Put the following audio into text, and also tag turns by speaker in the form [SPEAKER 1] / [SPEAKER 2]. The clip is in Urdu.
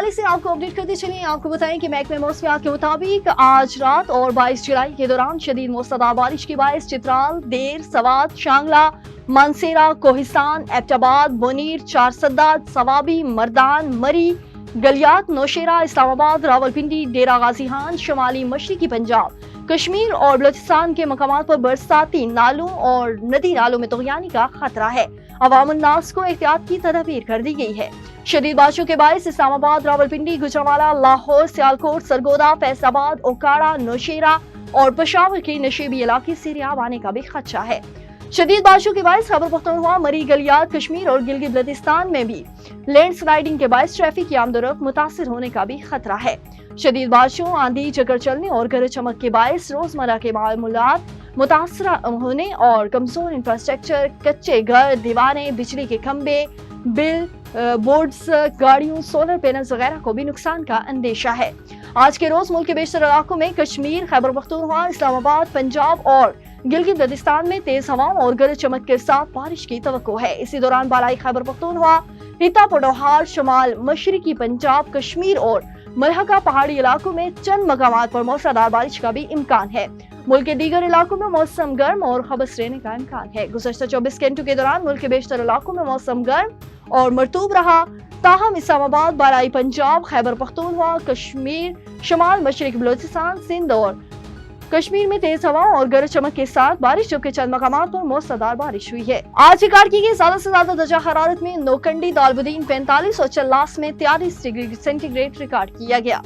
[SPEAKER 1] حوالے سے آپ کو اپڈیٹ کرتے چلیں. آپ کو بتائیں کہ محکمہ موسمیات کے مطابق آج رات اور 22 جولائی کے دوران شدید موسلادھار بارش کے باعث چترال، دیر، سوات، شانگلہ، مانسیرا، کوہستان، ایبٹ آباد، بونیر، چارسداد، سوابی، مردان، مری، گلیات، نوشیرہ، اسلام آباد، راولپنڈی، ڈیرہ غازی خان، شمالی مشرقی پنجاب، کشمیر اور بلوچستان کے مقامات پر برساتی نالوں اور ندی نالوں میں طغیانی کا خطرہ ہے. عوام الناس کو احتیاط کی تدابیر کر دی گئی ہے. شدید بارشوں کے باعث اسلام آباد، راولپنڈی، گوجرانوالہ، لاہور، سیالکوٹ، سرگودا، فیصل آباد، اوکاڑا، نوشیرہ اور پشاور کے نشیبی علاقے سیلاب آنے کا بھی خدشہ ہے. شدید بارشوں کے باعث خیبر پختونخوا، مری، گلیات، کشمیر اور گلگت بلتستان میں بھی لینڈ سلائیڈنگ کے باعث ٹریفک کی آمد و رفت متاثر ہونے کا بھی خطرہ ہے. شدید بارشوں، آندھی، چکر چلنے اور گرج چمک کے باعث روزمرہ کے معمولات متاثر ہونے اور کمزور انفراسٹرکچر، کچے گھر، دیواریں، بجلی کے کھمبے، بل بورڈز، گاڑیوں، سولر پینلز وغیرہ کو بھی نقصان کا اندیشہ ہے. آج کے روز ملک کے بیشتر علاقوں میں، کشمیر، خیبر پختونخوا، اسلام آباد، پنجاب اور گلگت بلتستان میں تیز ہواؤں اور گرج چمک کے ساتھ بارش کی توقع ہے. اسی دوران بالائی خیبر پختونخوا، ہیتا پوٹوہار، شمال مشرقی پنجاب، کشمیر اور ملحقہ پہاڑی علاقوں میں چند مقامات پر موسلادھار بارش کا بھی امکان ہے. ملک کے دیگر علاقوں میں موسم گرم اور خبس رہنے کا امکان ہے. گزشتہ 24 گھنٹوں کے دوران ملک کے بیشتر علاقوں میں موسم گرم اور مرطوب رہا. تاہم اسلام آباد، بالائی پنجاب، خیبر پختونخوا، کشمیر، شمال مشرقی بلوچستان، سندھ اور کشمیر میں تیز ہواؤں اور گرج چمک کے ساتھ بارش، جبکہ چند مقامات پر موسلادھار بارش ہوئی ہے. آج ریکارڈ کی گئی زیادہ سے زیادہ درجہ حرارت میں نوکنڈی، دالبدین 45 اور چلاس میں 43 ڈگری سینٹی گریڈ ریکارڈ کیا گیا.